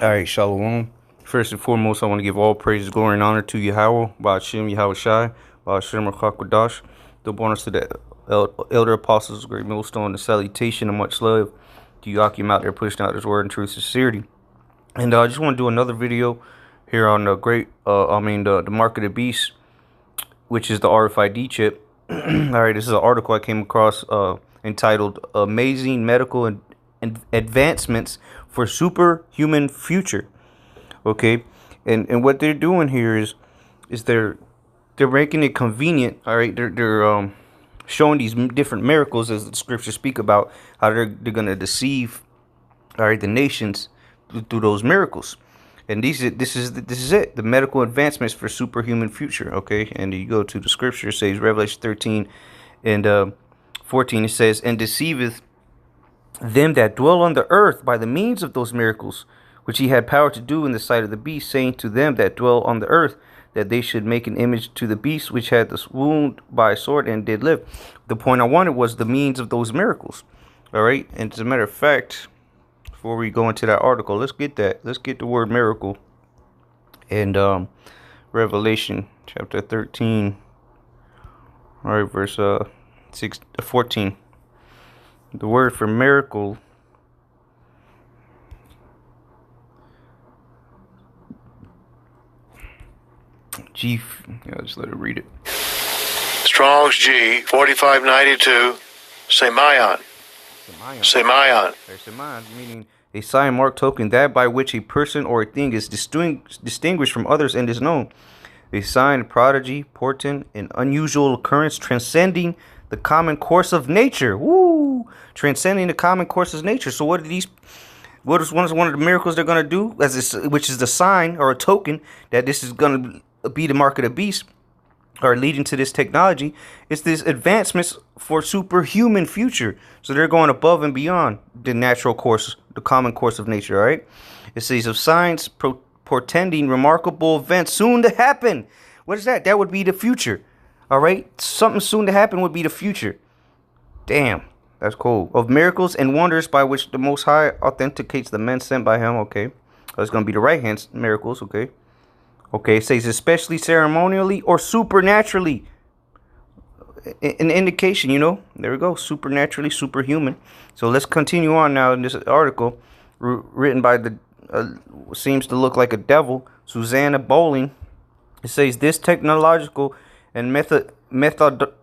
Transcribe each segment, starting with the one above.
Alright, Shalom. First and foremost, I want to give all praises, glory, and honor to Yahweh, Ba'ashem, Yahweh Shai, Ba'ashem, Rakakwadash. The bonus to the elder apostles, great millstone, the salutation and much love to you, Akim, out there pushing out his word and truth and sincerity. And I just want to do another video here on the the mark of the beast, which is the RFID chip. Alright, this is an article I came across entitled Amazing Medical and Advancements for Superhuman Future. Okay, and what they're doing here is they're making it convenient. All right, they're showing these different miracles, as the scriptures speak about, how they're gonna deceive, all right, the nations through those miracles. And this is it, the medical advancements for superhuman future. Okay, and you go to the scripture, it says Revelation 13 and 14. It says, and deceiveth them that dwell on the earth by the means of those miracles which he had power to do in the sight of the beast, saying to them that dwell on the earth that they should make an image to the beast which had the wound by a sword and did live. The point I wanted was the means of those miracles. All right, and as a matter of fact, before we go into that article, let's get the word miracle. And Revelation chapter 13, all right, verse 14. The word for miracle G. Yeah, just let it read it. Strong's G 4592. Semayon. Semayon. Semayon, meaning a sign, mark, token, that by which a person or a thing is distinguished from others and is known. A sign, prodigy, portent, an unusual occurrence transcending the common course of nature. Woo! Transcending the common course of nature. So what is one of the miracles they're going to do, which is the sign or a token that this is going to be the mark of the beast, or leading to this technology? It's this advancements for superhuman future. So they're going above and beyond the natural course, the common course of nature. All right. It says of signs portending remarkable events soon to happen. What is that? That would be the future. All right. Something soon to happen would be the future. Damn. That's cool. Of miracles and wonders by which the Most High authenticates the men sent by him. Okay. That's going to be the right hand miracles. Okay. Okay. It says especially ceremonially or supernaturally. An indication, there we go. Supernaturally, superhuman. So let's continue on now in this article written by the seems to look like a devil, Susanna Bowling. It says this technological and methodical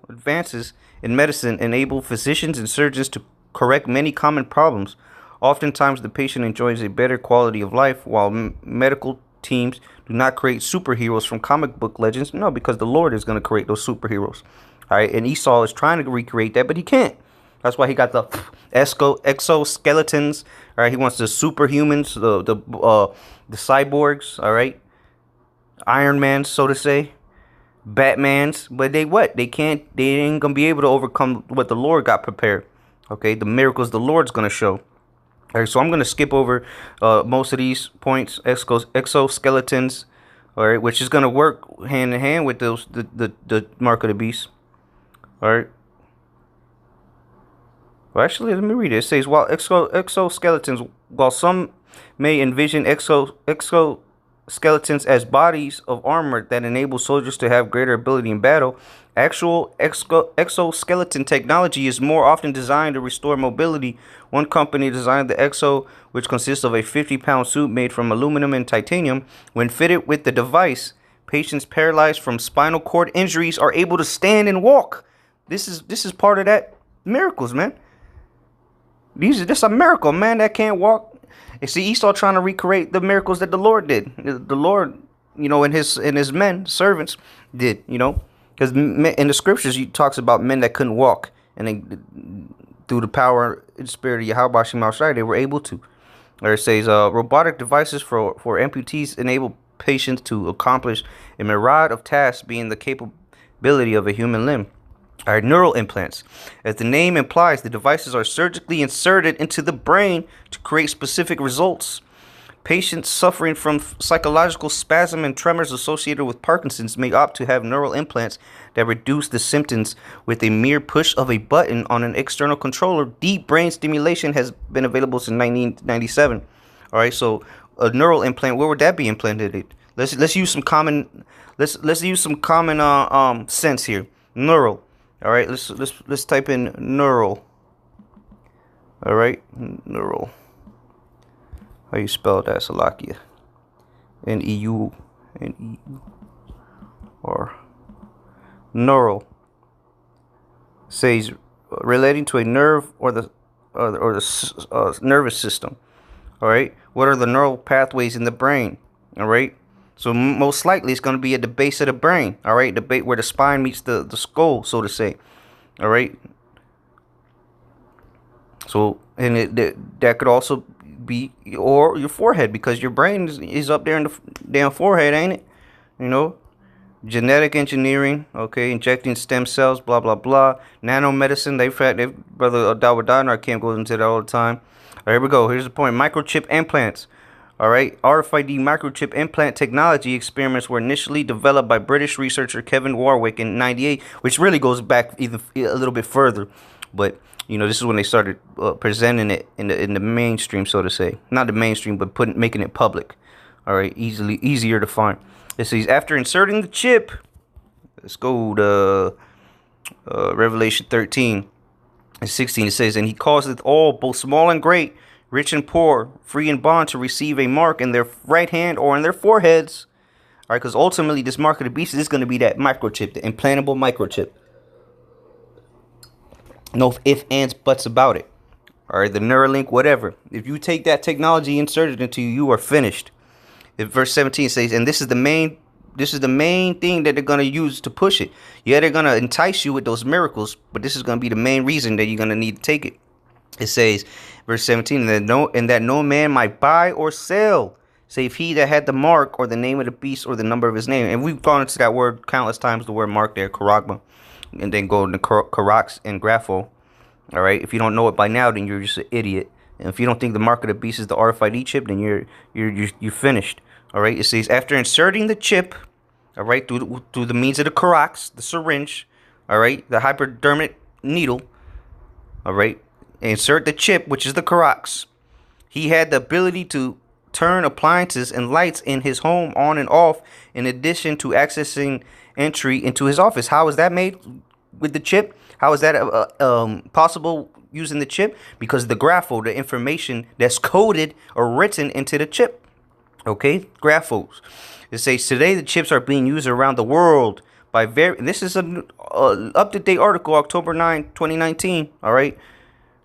advances in medicine enable physicians and surgeons to correct many common problems. Oftentimes, the patient enjoys a better quality of life, while medical teams do not create superheroes from comic book legends. No, because the Lord is going to create those superheroes. All right, and Esau is trying to recreate that, but he can't. That's why he got the exoskeletons. All right, he wants the superhumans, the cyborgs. All right, Iron Man, so to say. Batman's, but they can't, they ain't gonna be able to overcome what the Lord got prepared. Okay, the miracles the Lord's gonna show. All right, so I'm gonna skip over most of these points. Exoskeletons, all right, which is gonna work hand in hand with those the mark of the beast. All right. Well, actually, let me read it. It says, while exoskeletons, while some may envision exoskeletons as bodies of armor that enable soldiers to have greater ability in battle, actual exoskeleton technology is more often designed to restore mobility. One company designed the Exo, which consists of a 50-pound suit made from aluminum and titanium. When fitted with the device, patients paralyzed from spinal cord injuries are able to stand and walk. This is part of that miracles, man. This a miracle, man, that can't walk. You see, Esau trying to recreate the miracles that the Lord did. The Lord, and his men, servants did, because in the scriptures he talks about men that couldn't walk, and then through the power and spirit of Yahweh Shema Shai, they were able to. Or it says, robotic devices for amputees enable patients to accomplish a myriad of tasks, being the capability of a human limb. Our neural implants. As the name implies, the devices are surgically inserted into the brain to create specific results. Patients suffering from psychological spasm and tremors associated with Parkinson's may opt to have neural implants that reduce the symptoms with a mere push of a button on an external controller. Deep brain stimulation has been available since 1997. All right, so a neural implant, where would that be implanted? Let's use some common sense here. Neural. All right, let's type in neural. All right, neural. How you spell that, Salakia? N-E-U. Or neural. Says relating to a nerve or the nervous system. All right. What are the neural pathways in the brain? All right. So most likely it's going to be at the base of the brain. All right. The base where the spine meets the skull, so to say. All right. So and that could also be or your forehead, because your brain is up there in the damn forehead, ain't it? You know. Genetic engineering, okay, injecting stem cells, blah blah blah. Nanomedicine, they brother Dawood in our camp goes into that all the time. All right, here we go. Here's the point: microchip implants. All right, RFID microchip implant technology experiments were initially developed by British researcher Kevin Warwick in '98, which really goes back even a little bit further. But you know, this is when they started presenting it in the mainstream, so to say. Not the mainstream, but making it public. All right, easier to find. It says, after inserting the chip, let's go to Revelation 13 and 16. It says, and he causeth all, both small and great, rich and poor, free and bond, to receive a mark in their right hand or in their foreheads. All right, because ultimately this mark of the beast is going to be that microchip, the implantable microchip. No ifs, ands, buts about it. All right, the Neuralink, whatever. If you take that technology inserted into you, you are finished. Verse 17 says, and this is the main thing that they're going to use to push it. Yeah, they're going to entice you with those miracles, but this is going to be the main reason that you're going to need to take it. It says, verse 17, and that no man might buy or sell, save he that had the mark or the name of the beast or the number of his name. And we've gone into that word countless times, the word mark there, karagma, and then go into karax and grapho. All right, if you don't know it by now, then you're just an idiot. And if you don't think the mark of the beast is the RFID chip, then you're finished. All right, it says, after inserting the chip, all right, through the means of the karax, the syringe, all right, the hypodermic needle, all right, insert the chip, which is the karax. He had the ability to turn appliances and lights in his home on and off, in addition to accessing entry into his office. How is that made with the chip? How is that possible using the chip? Because the grapho, the information that's coded or written into the chip. Okay, graphos. It says today the chips are being used around the world by this is an up-to-date article, October 9, 2019. All right,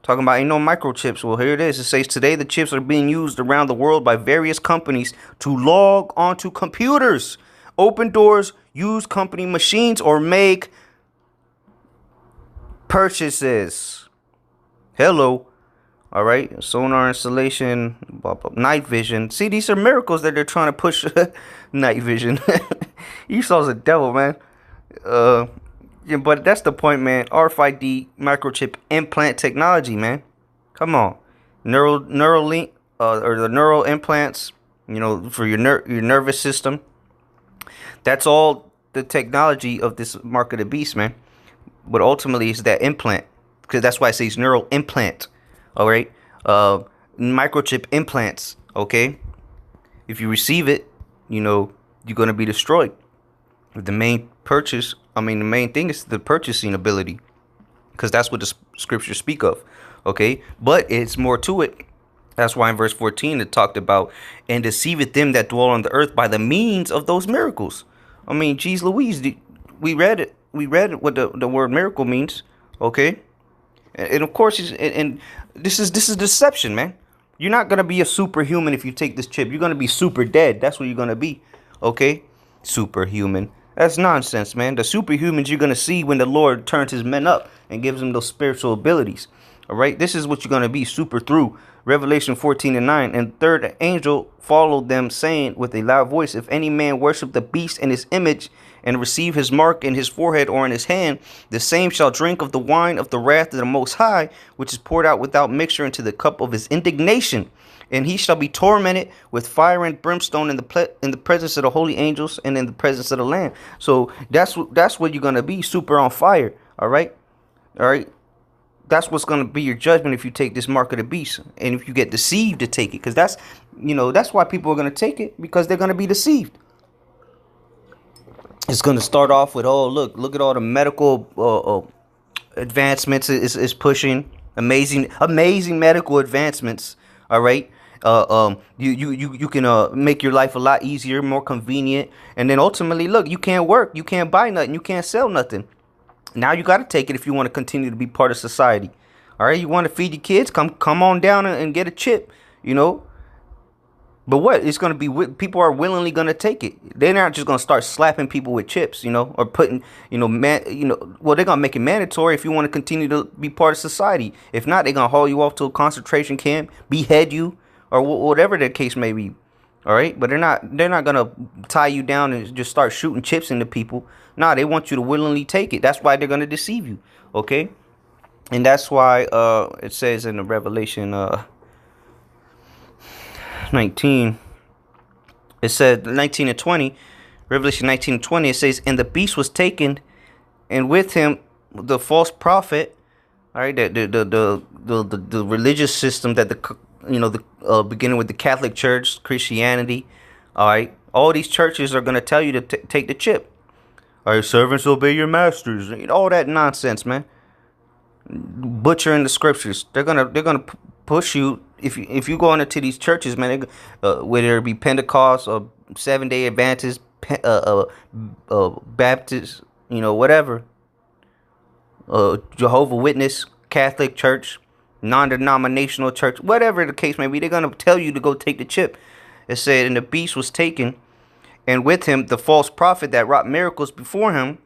talking about ain't no microchips. Well, here it is. It says today the chips are being used around the world by various companies to log onto computers, open doors, use company machines, or make purchases. Hello. All right, sonar installation, blah, blah, night vision. See, these are miracles that they're trying to push. Night vision. Esau's a devil, man. Yeah, but that's the point, man. RFID microchip implant technology, man. Come on, Neuralink, or the neural implants. You know, for your nervous system. That's all the technology of this mark of the beast, man. But ultimately, it's that implant, because that's why it says neural implant. All right, microchip implants. Okay, if you receive it, you know you're gonna be destroyed. The main thing is the purchasing ability, because that's what the scriptures speak of. Okay, but it's more to it. That's why in verse 14 it talked about, and deceiveth them that dwell on the earth by the means of those miracles. I mean, geez Louise, we read it. We read what the word miracle means. Okay. And of course, and this is deception, man. You're not gonna be a superhuman if you take this chip. You're gonna be super dead. That's what you're gonna be. Okay, superhuman. That's nonsense, man. The superhumans you're gonna see when the Lord turns His men up and gives them those spiritual abilities. All right, this is what you're gonna be, super through. Revelation 14:9. And the third angel followed them, saying with a loud voice, if any man worship the beast and his image, and receive his mark in his forehead or in his hand, the same shall drink of the wine of the wrath of the Most High, which is poured out without mixture into the cup of his indignation. And he shall be tormented with fire and brimstone in the presence of the holy angels and in the presence of the Lamb. So that's what you're gonna be, super on fire. All right. That's what's going to be your judgment if you take this mark of the beast, and if you get deceived to take it, because that's why people are going to take it, because they're going to be deceived. It's going to start off with, oh, look at all the medical advancements is pushing, amazing medical advancements. All right. You can make your life a lot easier, more convenient, and then ultimately, look, you can't work, you can't buy nothing, you can't sell nothing. Now you got to take it if you want to continue to be part of society. All right, you want to feed your kids? Come on down and get a chip, But what? It's going to be, people are willingly going to take it. They're not just going to start slapping people with chips, or putting, well, they're going to make it mandatory if you want to continue to be part of society. If not, they're going to haul you off to a concentration camp, behead you, or whatever the case may be. All right, but they're not gonna tie you down and just start shooting chips into people. Nah, they want you to willingly take it. That's why they're gonna deceive you. Okay, and that's why it says in the Revelation 19, it said 19 and 20, Revelation 19 and 20. It says, and the beast was taken, and with him the false prophet. All right, the religious system that beginning with the Catholic Church, Christianity, all right, all these churches are going to tell you to take the chip. All right, servants obey your masters, all that nonsense, man. Butchering the scriptures. They're gonna push you if you go into these churches, man. Whether it be Pentecost or 7-day Adventist, Baptist, whatever, Jehovah Witness, Catholic Church, non-denominational church, whatever the case may be, they're going to tell you to go take the chip. It said, and the beast was taken, and with him the false prophet that wrought miracles before him,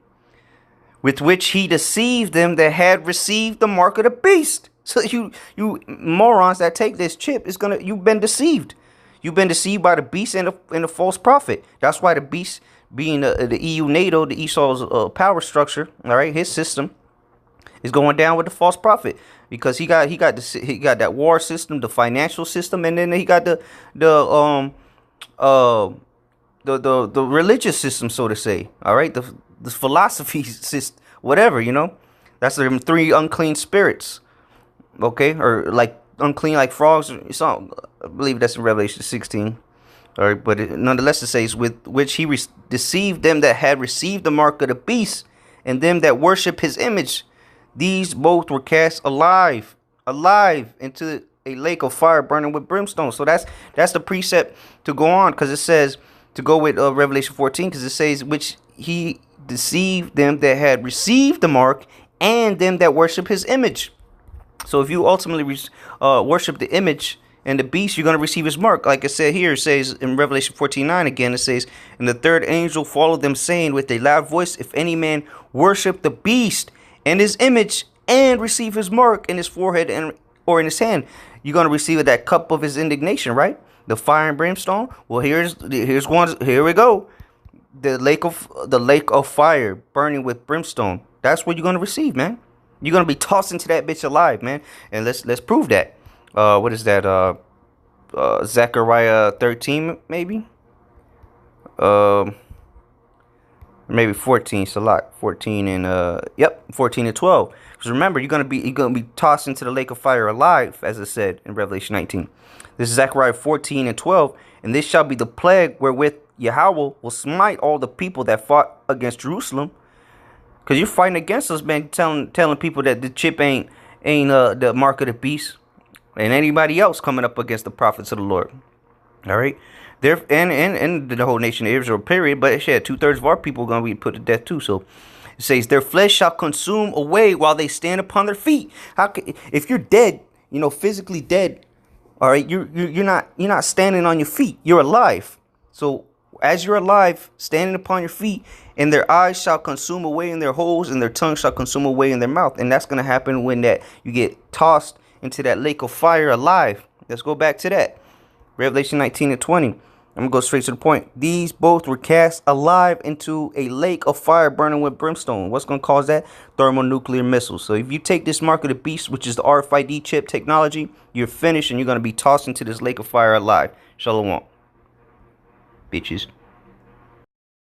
with which he deceived them that had received the mark of the beast. So you morons that take this chip, you've been deceived. You've been deceived by the beast and the false prophet. That's why the beast, being the EU NATO, the Esau's power structure, all right, his system, is going down with the false prophet, because he got that war system, the financial system, and then he got the religious system, so to say. All right, the philosophy system, whatever, that's the 3 unclean spirits. Okay, or like unclean like frogs. So I believe that's in Revelation 16. All right, but nonetheless it says, with which he deceived them that had received the mark of the beast, and them that worship his image. These both were cast alive into a lake of fire burning with brimstone. So that's the precept to go on, because it says to go with Revelation 14, because it says, which he deceived them that had received the mark, and them that worship his image. So if you ultimately worship the image and the beast, you're going to receive his mark. Like it said here, it says in Revelation 14:9 again, it says, and the third angel followed them, saying with a loud voice, if any man worship the beast and his image, and receive his mark in his forehead or in his hand, you're going to receive that cup of his indignation, right? The fire and brimstone. Well, here's one. Here we go. The lake of fire burning with brimstone. That's what you're going to receive, man. You're going to be tossed into that bitch alive, man. And let's prove that. What is that? Zechariah 13, maybe? Maybe 14, it's a lot. 14 and 14 and 12. Because remember, you're gonna be tossed into the lake of fire alive, as it said in Revelation 19. This is Zechariah 14 and 12. And this shall be the plague wherewith Yahweh will smite all the people that fought against Jerusalem. Because you're fighting against us, man, telling people that the chip ain't the mark of the beast, and anybody else coming up against the prophets of the Lord. All right. There and the whole nation of Israel, period. But shit, 2/3 of our people are going to be put to death too. So it says, their flesh shall consume away while they stand upon their feet. If you're dead, physically dead, all right, you're not standing on your feet. You're alive. So as you're alive, standing upon your feet, and their eyes shall consume away in their holes, and their tongue shall consume away in their mouth. And that's going to happen when you get tossed into that lake of fire alive. Let's go back to that. Revelation 19 and 20. I'm gonna go straight to the point. These both were cast alive into a lake of fire burning with brimstone. What's gonna cause that? Thermonuclear missiles. So if you take this mark of the beast, which is the RFID chip technology, you're finished and you're gonna be tossed into this lake of fire alive. Shalom, bitches.